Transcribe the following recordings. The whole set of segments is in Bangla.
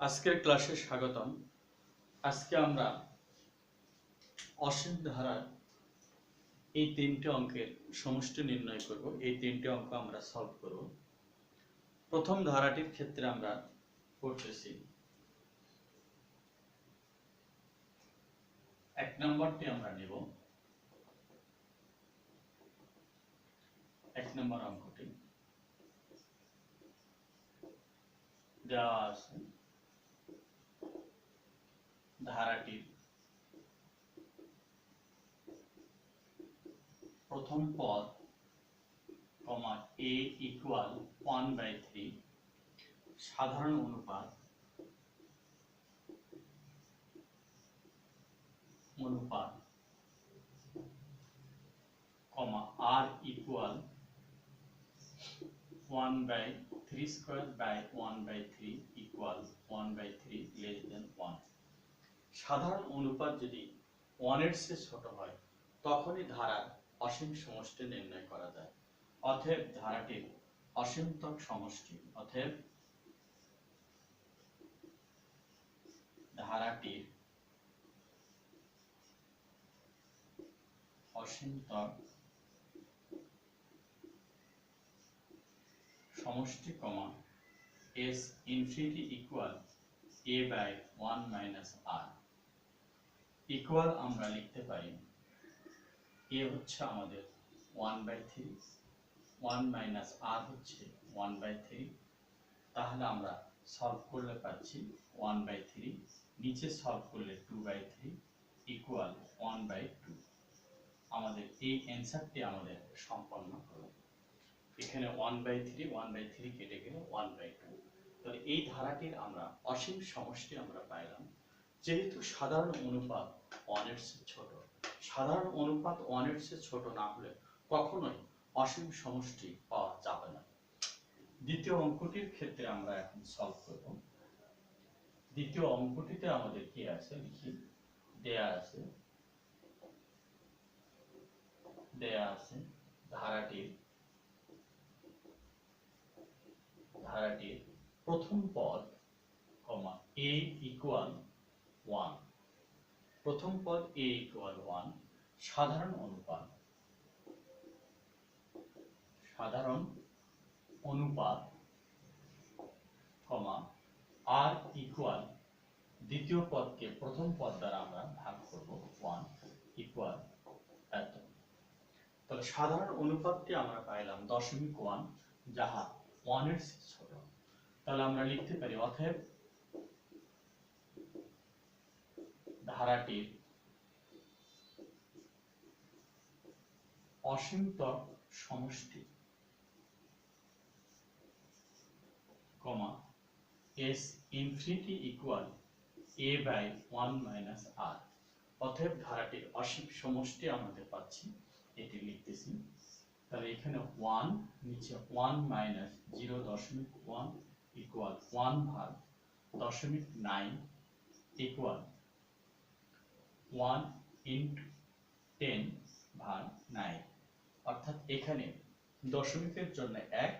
আজকের ক্লাসে স্বাগতম। আজকে আমরা অসীম ধারার এই তিনটে অঙ্কের সমষ্টি নির্ণয় করব। এই তিনটে অঙ্ক আমরা সলভ করব। প্রথম ধারাটির ক্ষেত্রে আমরা করতেছি এক নম্বরটি আমরা নেব। এক নম্বর অঙ্কটি দেওয়া আছে ধারাটির প্রথম পদ a ইকুয়াল 1/3 সাধারণ অনুপাত r equal 1/3 square by 1/3 equal 1/3 less than 1। সাধারণ অনুপাত যদি 1 এর চেয়ে ছোট হয় তখনই ধারার অসীম সমষ্টি নির্ণয় করা যায়। অতএব ধারাটির অসীমতম সমষ্টি, অতএব ধারাটির অসীমতম সমষ্টি s infinity equal a by 1 minus r equal আমরা লিখতে পারি a হচ্ছে আমাদের 1/3, 1 মাইনাস r হচ্ছে 1/3। তাহলে আমরা সলভ করলে পাচ্ছি 1/3, নিচে সলভ করলে 2/3 ইকুয়াল 1/2। আমাদের এই অ্যান্সারটি আমাদের সম্পন্ন হলো। এখানে 1/3 কেটে গেলে 1/2। তাহলে এই ধারাটির আমরা অসীম সমষ্টি আমরা পাইলাম। যেহেতু সাধারণ অনুপাত 1 এর চেয়ে ছোট, সাধারণ অনুপাত 1 এর চেয়ে ছোট না হলে কখনোই অসীম সমষ্টি পাওয়া যাবে না। দ্বিতীয় অঙ্কটির ক্ষেত্রে আমরা এখন সলভ করব। দ্বিতীয় অঙ্কটিতে আমাদের কি আছে লিখি। দেয়া আছে ধারাটির প্রথম পদ a ইকুয়াল 1। প্রথম পদ a ইকুয়াল 1 সাধারণ অনুপাত r ইকুয়াল দ্বিতীয় পদকে প্রথম পদ দ্বারা আমরা ভাগ করব 1 ইকুয়াল এত। তাহলে সাধারণ অনুপাতটি আমরা পাইলাম 0.1, যাহা 1 এর চেয়ে ছোট। তাহলে আমরা লিখতে পারি অতএব ধারাটির অসীমতম সমষ্টি s infinity equal a by 1 minus r। অতএব ধারাটির অসীম সমষ্টি আমাদের পাচ্ছি, এটি লিখতেছি। তাহলে এখানে 1, নিচে 1 মাইনাস 0.1 ইকুয়াল 1 ভাগ 0.9 ইকুয়াল 1 ইন্টু 10 ভাগ 9। অর্থাৎ এখানে দশমিকের জন্য 1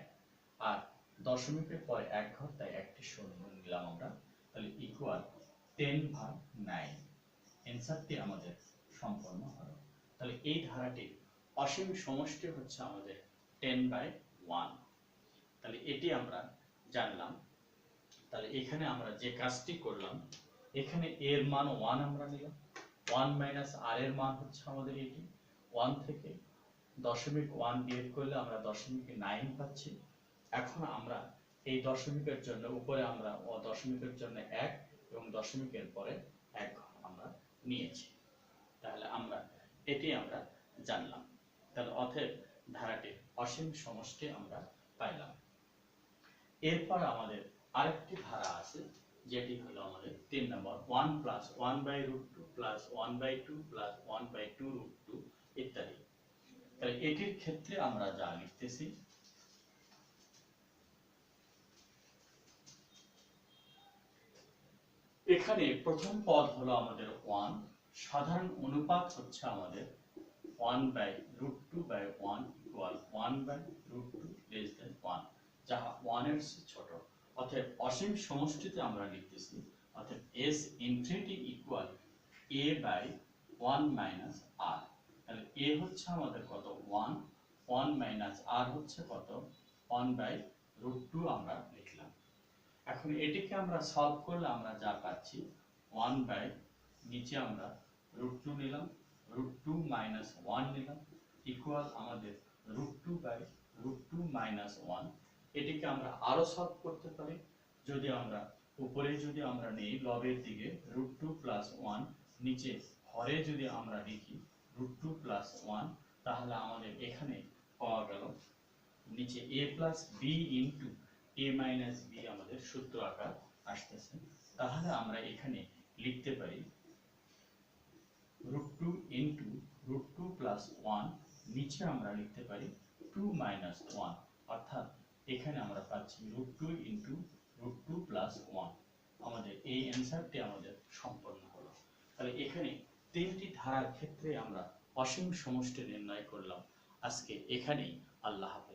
আর দশমিকের পরে 1 ঘর, তাই একটি শূন্য নিলাম আমরা। তাহলে ইকুয়াল 10 ভাগ 9। অ্যান্সারটি আমাদের সম্পন্ন হলো। তাহলে এই ধারাটির অসীম সমষ্টি হচ্ছে আমাদের 10/1। তাহলে এটি আমরা জানলাম। তাহলে এখানে আমরা যে কাজটি করলাম, এখানে এর মান 1 আমরা নিলাম, 1 মাইনাস r এর মান হচ্ছে আমাদের এটি। 1 থেকে 0.1 বিয়োগ করলে আমরা 0.9 পাচ্ছি। এখন আমরা এই দশমিকের জন্য উপরে আমরা দশমিকের জন্য 1 এবং দশমিকের পরে 1 ঘর আমরা নিয়েছি। তাহলে আমরা এটি আমরা জানলাম। তাহলে অতএব ধারাটির অসীম সমষ্টি আমরা পাইলাম। এরপর আমাদের আরেকটি ধারা আছে, যেটি হলো আমাদের 3 নম্বর 1 প্লাস 1/√2 প্লাস 1/2 প্লাস 1/2√2 ইত্যাদি। তাহলে এটির ক্ষেত্রে আমরা যা লিখতেছি, এখানে প্রথম পদ হলো আমাদের 1, সাধারণ অনুপাত হচ্ছে আমাদের 1/√2/1 ইকুয়াল 1/√2 লেস দেন 1, যাহা 1 এর চেয়ে ছোট। অতএব অসীম সমষ্টিতে আমরা লিখতেছি অতএব s infinity equal a by 1 minus r। তাহলে a হচ্ছে আমাদের কত 1, 1 মাইনাস r হচ্ছে কত 1 বাই √2 আমরা লিখলাম। এখন এটিকে আমরা সলভ করলে আমরা যা পাচ্ছি 1 বাই নিচে আমরা √2 নিলাম, √2 মাইনাস 1 নিলাম ইকুয়াল আমাদের √2 বাই √2 মাইনাস 1। এটিকে আমরা আরো সলভ করতে পারি। যদি আমরা উপরে যদি আমরা নেই লবের দিকে √2 প্লাস 1, নিচে হরে যদি আমরা লিখি √2 প্লাস 1, তাহলে আমাদের এখানে পাওয়া গেল নিচে a plus b into a minus b আমাদের সূত্র আকার আসতেছে। তাহলে আমরা এখানে লিখতে পারি √2 ইন্টু √2 প্লাস 1, নিচে আমরা লিখতে পারি 2 মাইনাস 1, অর্থাৎ এখানে আমরা পাচ্ছি √2 ইন্টু √2 প্লাস 1। আমাদের এই অ্যান্সারটি আমাদের সম্পন্ন হলো। তাহলে এখানে তিনটি ধারার ক্ষেত্রে আমরা অসীম সমষ্টি নির্ণয় করলাম। আজকে এখানেই, আল্লাহ হাফেজ।